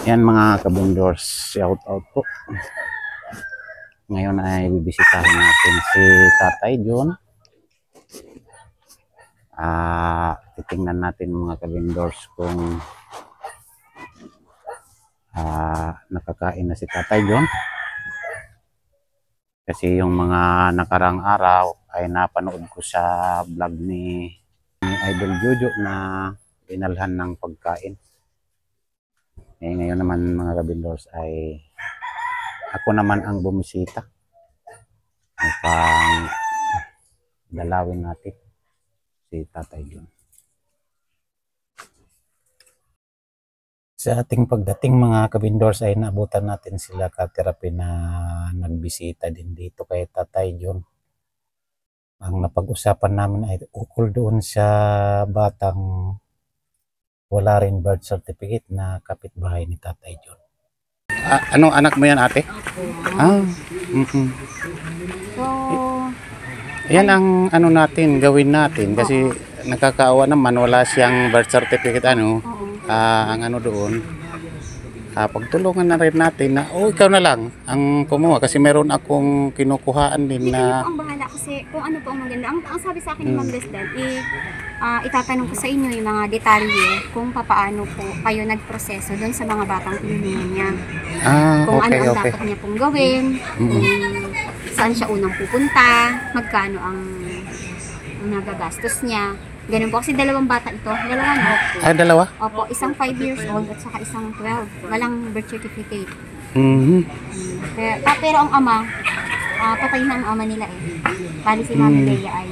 Yan mga kabundors, shout out po. Ngayon ay bibisitahin natin si Tatay John. Titingnan natin mga kabundors kung nakakain na si Tatay John. Kasi yung mga nakarang araw ay napanood ko sa vlog ni Idol Jojo na pinalhan ng pagkain. Ngayon naman mga kabindors ay ako naman ang bumisita upang dalawin natin si Tatay John. Sa ating pagdating mga kabindors ay naabutan natin sila ka-therapy na nagbisita din dito kay Tatay John. Ang napag-usapan namin ay ukol doon sa batang wala rin birth certificate na kapitbahay ni Tatay John. Ano anak mo yan, ate? So, yan ang ano natin, gawin natin kasi nakakaawa naman wala siyang birth certificate ang ano doon. Pagtulungan na rin natin na ikaw na lang ang kumuha kasi meron akong kinukuhaan din na ang bahala kasi kung ano po ang maganda. Ang sabi sa akin ni Ma'am Lesdan, itatanong ko sa inyo yung mga detalye kung papaano po kayo nagproseso doon sa mga batang tinulungan niya. Kung ano ang dapat niya pong gawin, saan siya unang pupunta, magkano ang nagagastos niya. Ganun po kasi dalawang bata ito. Dalawa na po. Dalawa? Opo, isang 5 years old at saka isang 12. Walang birth certificate. Pero ang ama, patay na ang ama nila eh. Bali si Mami Leia ay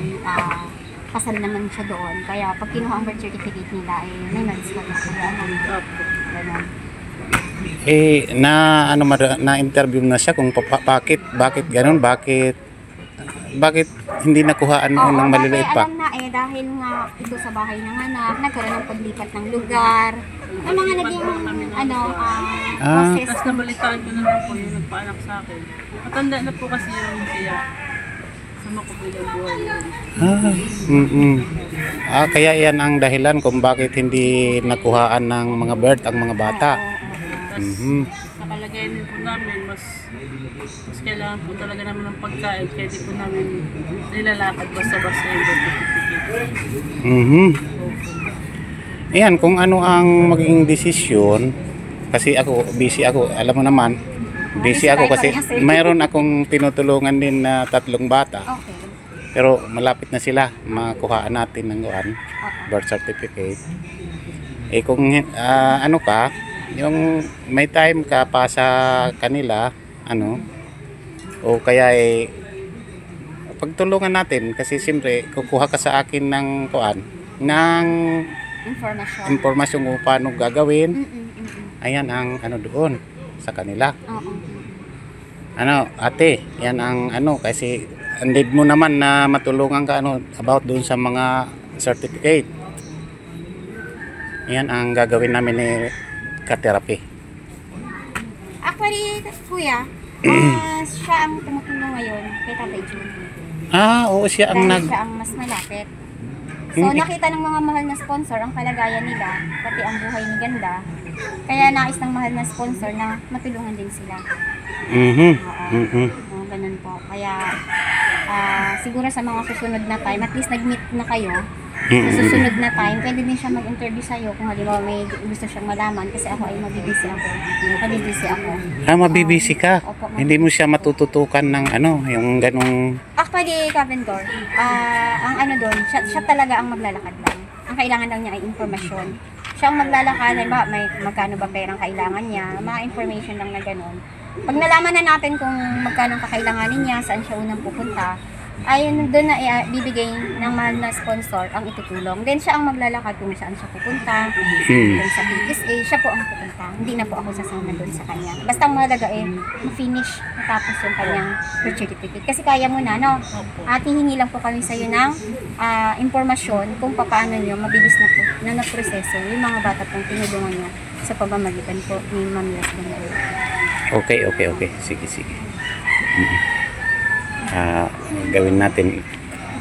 kasal naman siya doon. Kaya pag kinuha ang birth certificate nila ay may mag-discard na siya. Ganun. Na-interview na siya kung bakit ganun, bakit hindi nakuhaan noon ng maliliit pa? Alam na dahil nga ito sa bahay ng anak, nagkaroon ng paglipat ng lugar. Ang mga naging process. Tapos nabalitaan ko na lang po yung nagpaanak sa akin. Matanda na po kasi yung kaya sama ko po yung buhay yun. Kaya yan ang dahilan kung bakit hindi nakuhaan ng mga birth ang mga bata. Sa kalagayan din po namin, mas kailangan po talaga namin ng pagkain kaya di po namin nilalakad basta-basta yung birth certificate. Ayan, kung ano ang maging desisyon, kasi ako, busy ako, alam mo naman, busy ako kasi mayroon akong tinutulungan din na 3 bata. Okay. Pero malapit na sila, makuhaan natin ng birth certificate. Kung ano ka, yung may time ka pa sa kanila, o kaya pagtulungan natin kasi siyempre kukuha ka sa akin ng ng informasyon kung paano gagawin. Ayan ang doon sa kanila. Ate, yan ang kasi need mo naman na matulungan ka about doon sa mga certificate. Yan ang gagawin namin ni ka-therapy. Actually, kuya, siya ang tumutulong ngayon kay Tatay John. Oo, siya ang Dahil siya ang mas malapit. So, nakita ng mga mahal na sponsor ang kalagayan nila, pati ang buhay ni Ganda. Kaya nais ng mahal na sponsor na matulungan din sila. Ganun po. Kaya, siguro sa mga susunod na time, at least nag-meet na kayo. Sa susunod na time, pwede din siya mag-interview sa'yo kung halimbawa may gusto siyang malaman kasi ako ay mabibisi ako. Mabibisi ka? Opo, Hindi mo siya matututukan ng yung ganong... Actually, Cavendor, ang doon, siya talaga ang maglalakad lang. Ang kailangan lang niya ay informasyon. Siya ang maglalakad, halimbawa may magkano ba perang kailangan niya, mga information lang na gano'n. Pag nalaman na natin kung magkano kakailanganin niya, saan siya unang pupunta, ay doon na bibigay ng mahal na sponsor ang itutulong. Then siya ang maglalakad kung saan siya pupunta, kung sa PSA, siya po ang pupunta. Hindi na po ako sasama doon sa kanya. Basta ang mahalaga ma-finish matapos yung kanyang birth certificate. Kasi kaya mo na, at hihingi lang po kami sa iyo ng impormasyon kung paano nyo mabilis na po na naproseso yung mga bata pong tinulungan niya sa pamamagitan po ni Ma'am Lesdan. Okay. Sige. Gawin natin.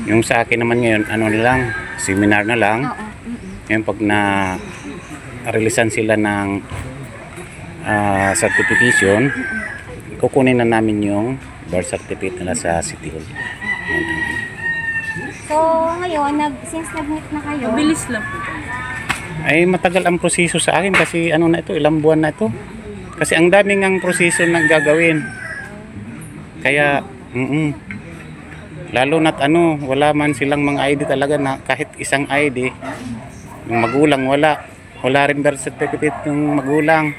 Yung sa akin naman ngayon, seminar na lang. Ngayon pag na-releasean sila ng certification, kukunin na namin yung birth certificate nila sa City Hall. So, ngayon, since nag-meet na kayo, Mabilis lang po. Ay matagal ang proseso sa akin kasi ano na ito, ilang buwan na ito. Kasi ang daming ang proseso na gagawin. Kaya, lalo na't ano, wala man silang mga ID talaga na kahit isang ID, yung magulang wala. Wala rin birth certificate yung magulang.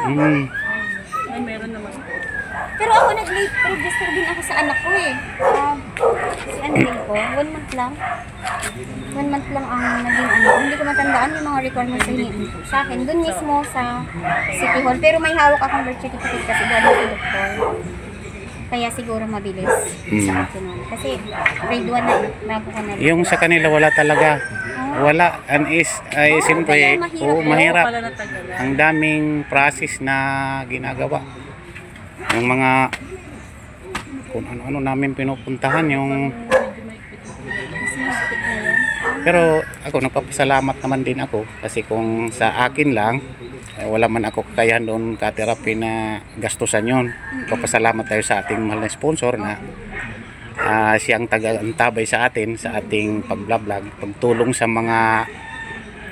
Ay, meron naman. pero ako nag-late register din ako sa anak ko eh. Si ano din ko, 1 month lang. 1 month lang ang naging ano. Hindi ko matandaan yung mga requirements sa akin. Doon mismo sa City Hall. Pero may hawak akong birth certificate kasi galing sa doktor. Kaya siguro mabilis sa akin nun. Kasi grade 1 na eh. Bago ka na. Yung sa kanila wala talaga. Wala. Ay siyempre, kaya mahirap. mahirap. Pala natagalan. Ang daming process na ginagawa. Yung mga kung ano-ano namin pinupuntahan yung Mas mahigpit na yun. pero ako nagpapasalamat naman din ako kasi kung sa akin lang wala man ako kakayahan doon ka-therapy na gastusan yon. Papasalamat tayo sa ating mahal na sponsor na siyang taga-antabay sa atin sa ating pag-vlog, pagtulong sa mga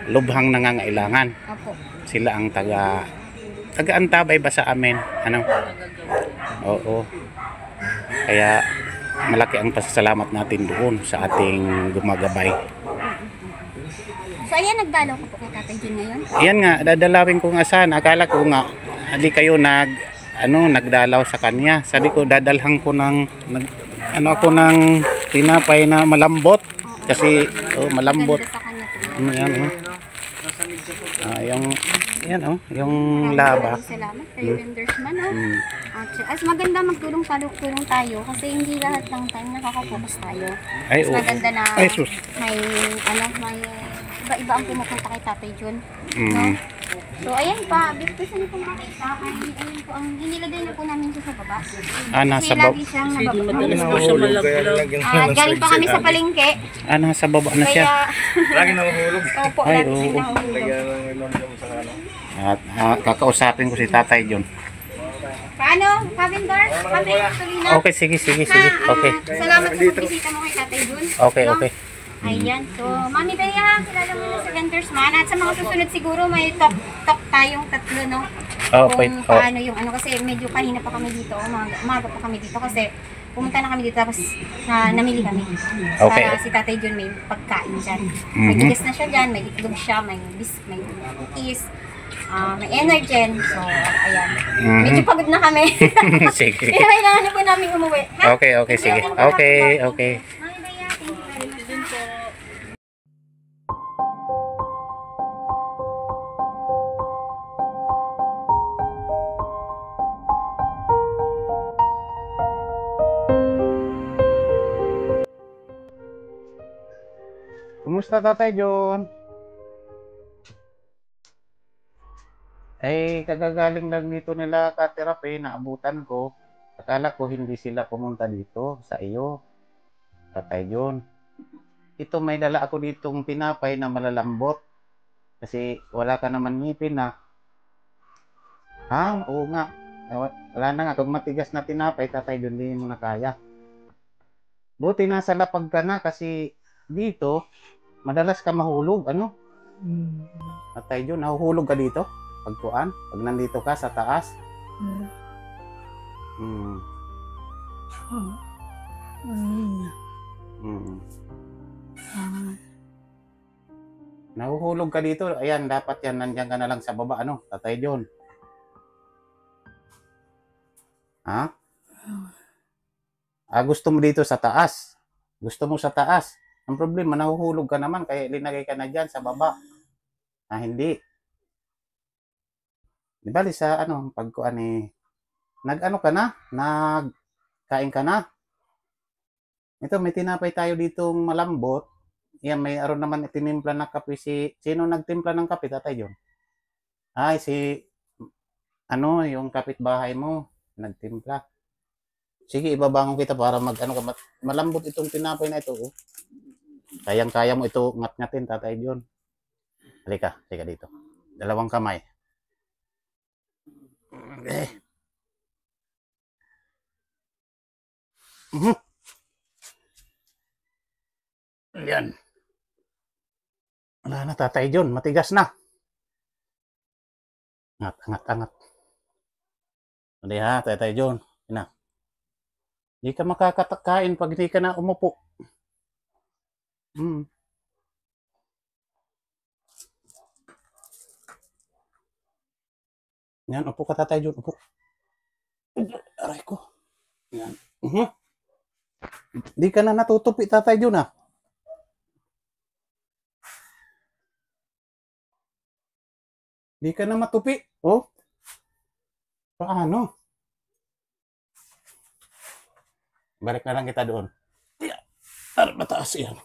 lubhang nangangailangan. Opo. Sila ang taga-antabay ba sa amin? Ano? Oo. Kaya malaki ang pasasalamat natin doon sa ating gumagabay. So ayan, nagdalaw ko po kay Tatay Jun ngayon. Yan nga, dadalawin ko nga sana. Akala ko nga, hindi kayo nagdalaw sa kanya. Sabi ko, dadalhan ko ng, ako ng tinapay na malambot. Kasi, malambot. Ganda sa kanya po. Yan, yung laba. Salamat kayo, Wendersman. As maganda magtulong-tulong tayo kasi hindi lahat ng time nakaka-focus tayo. Ay, Mas maganda na Ay, sus. may iba-iba ang pumupunta kay Tatay Jun. Mm. No? So, ayan pa, gusto niyo pong makita, ayun po, ang inilagay na po namin siya sa baba. Nasa Kasi lagi siyang Kasi di nababa. madalas po siya malaglag. Galing pa kami sa palengke. Nasa baba na siya. Kaya, Lagi na mahulog. opo, Ay, lagi oo. siyang nahulog. Lagyan ng ilong sa ano. At kakausapin ko si Tatay John. Paano? Kavindor? Kami, Tolina? Okay, sige. Okay. Salamat sa pagbisita mo kay Tatay Jun. Okay. Ayan. So, Mami Bea, kilala mo na sa Ventersman. At sa mga susunod siguro, may talk tayong tatlo, no? Okay. Kung paano yung ano. Kasi medyo kanina pa kami dito. Umaga pa kami dito. Kasi pumunta na kami dito tapos namili kami. Okay. Para si Tatay Jun may pagkain dyan. May bigas na siya dyan, may itlog siya, may is, may energen. So, ayan. Medyo pagod na kami. Sige. Pero kailangan na po namin umuwi. Ha? Okay, sige. Okay. Mami Bea, thank you very much. Din po. Kumusta Tatay John? Kagagaling lang dito nila ka-therapy, naabutan ko. Akala ko hindi sila pumunta dito sa iyo, Tatay John. Ito may dala ako ditong tinapay na malalambot. Kasi wala ka naman ngipin na. Oo nga. Wala na nga. Kung matigas na tinapay, Tatay John, hindi mo na kaya. Buti nasa lapag ka na kasi dito, madalas ka mahulog. Ano? Tatay John, nahuhulog ka dito? Pag nandito ka sa taas? Nahuhulog ka dito. Ayan, dapat yan. Nandiyan ka na lang sa baba. Ano, Tatay John? Ha? Gusto mo dito sa taas? Gusto mo sa taas? Ang problema, nahuhulog ka naman. Kaya linagay ka na dyan sa baba. Hindi. Di bali sa pagkuan nag-ano ka na? Nagkain ka na? Ito, may tinapay tayo ditong malambot. Yan, may aron naman itinimpla na kape sino nagtimpla ng kape, Tatay John? Ay, yung kapitbahay mo, nagtimpla. Sige, ibabangon kita para malambot itong tinapay na ito. Oh. Kayang-kaya mo ito ngat-ngatin, Tatay John. Halika dito. Dalawang kamay. Okay. Mhm. Ayan. Wala na, Tatay John. Matigas na. Angat, angat, angat. Hindi ha, Tatay John. Ina. Hindi ka makakakain pag hindi ka na umupo. Hmm. Yan, upo ka, Tatay John. Upo. Aray ko. Yan. Mhm. Hindi ka na natutupi, Tatay John, ha? Hindi ka na matupi. Oh, paano? Balik na lang kita doon. Yan. Mataas yan.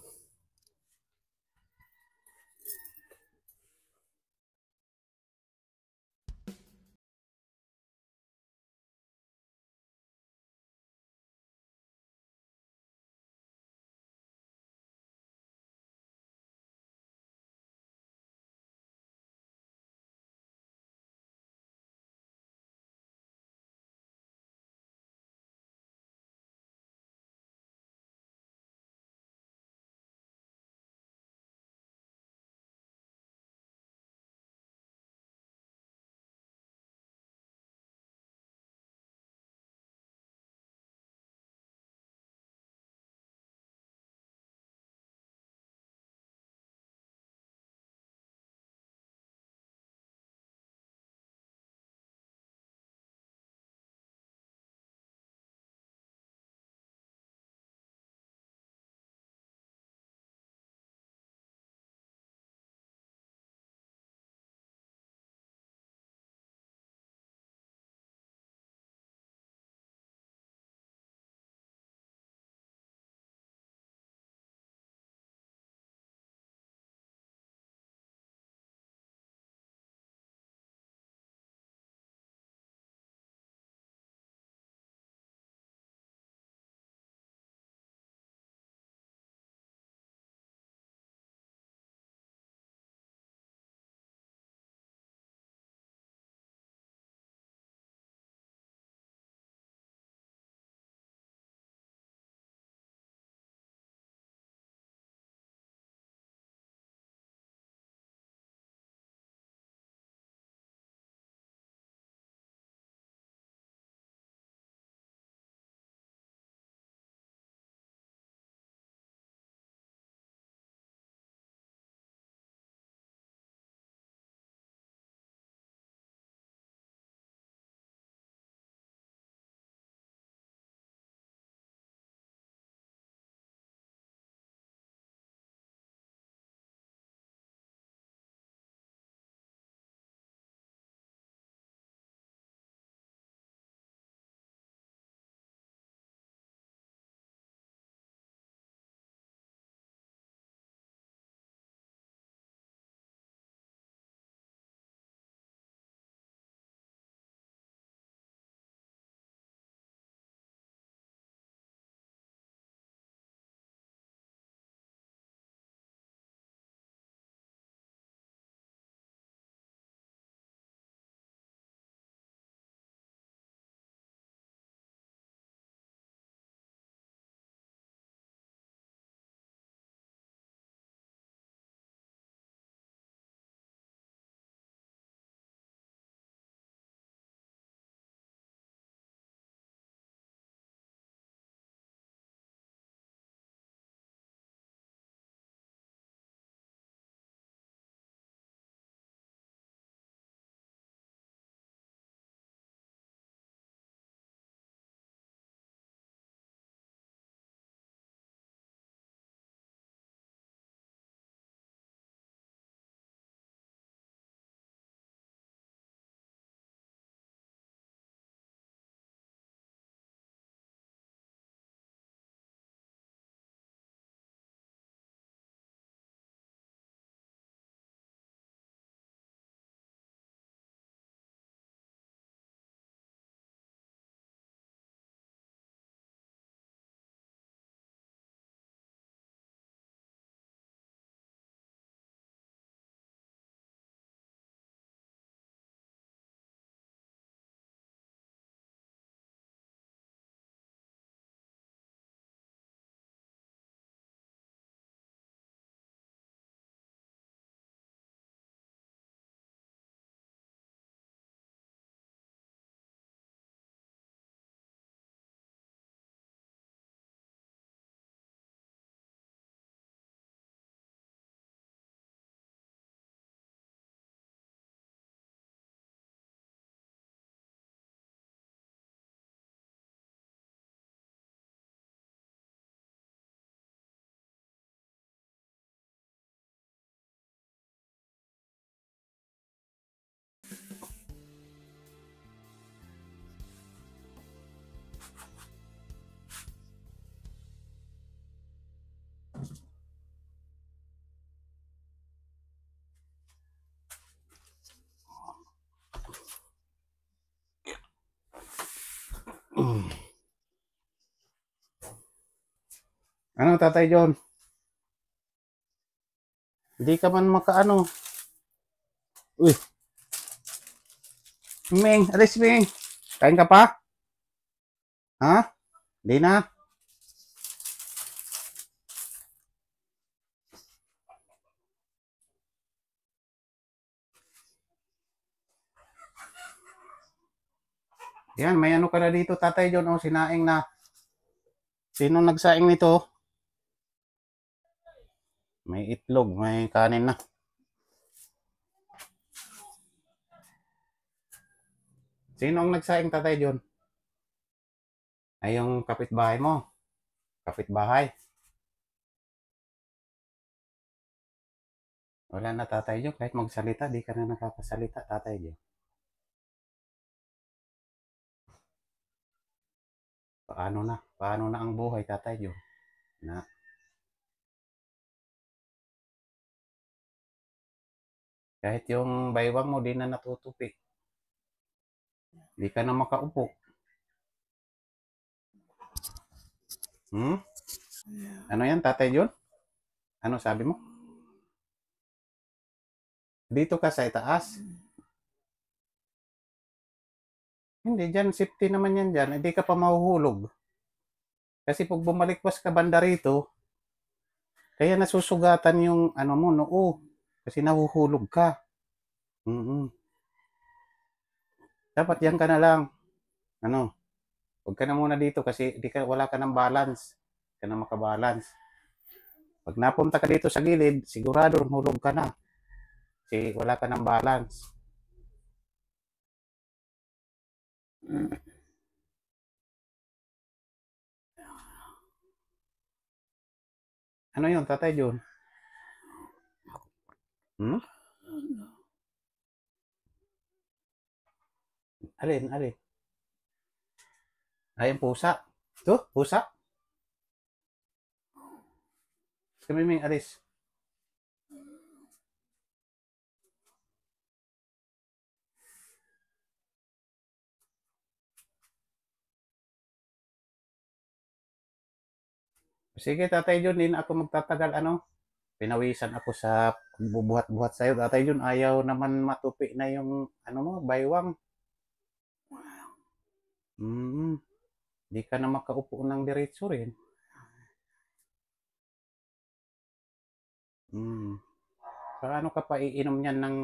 Ano, Tatay John? Hindi ka man makaano. Uy, Ming, alis Ming. Kain ka pa? Ha? Di na? Yan, may ano ka na dito, Tatay John. O, sinaing na. Sino nagsaing nito? May itlog, may kanin na. Sino ang nagsaing, Tatay John? Ay, yung kapitbahay mo. Kapitbahay. Wala na, Tatay John. Kahit magsalita, di ka na nakakasalita, Tatay John. Paano na? Paano na ang buhay, Tatay John? Na, kahit yung baywang mo, di na natutupi. Di ka na makaupo. Hmm? Ano yan, Tatay John? Ano sabi mo? Dito ka sa itaas? Hindi, dyan, safety naman yan dyan. Hindi ka pa mahuhulog. Kasi pag bumalikwas ka banda rito, kaya nasusugatan yung ano mo, noo. Kasi nahuhulog ka. Mm-mm. Dapat yan ka na lang. Ano? Huwag ka na muna dito kasi wala ka ng balance. Hindi ka na makabalance. Pag napunta ka dito sa gilid, sigurado hulog ka na. Kasi wala ka ng balance. Ano yun, Tatay John? Hmm? Alin, alin? Ay, yung pusa. Ito, pusa. Kami may alis. Sige, Tatay John, din ako magtatagal, ano? Pinawisan ako sa bubuhat-buhat sa'yo. Tatay John, ayaw naman matupi na yung, ano mo, baywang. Hmm, di ka na makaupo ng diretso rin. Hmm. Paano ka pa iinom niyan ng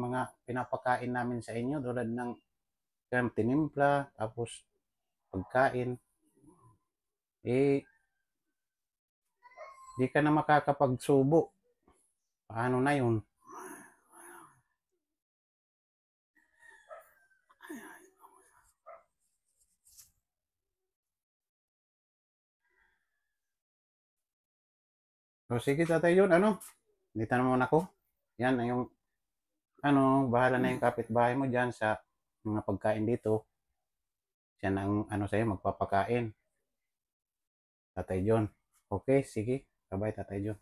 mga pinapakain namin sa inyo tulad ng tinimpla, tapos pagkain. Eh, di ka na makakapagsubo. Paano na yun? O sige, Tatay John, ano? Dito naman ako. Yan, yung, ano, bahala na yung kapitbahay mo dyan sa mga pagkain dito. Siya na ang, ano sa'yo, magpapakain. Tatay John. Okay, sige. Bye-bye, Tatay John.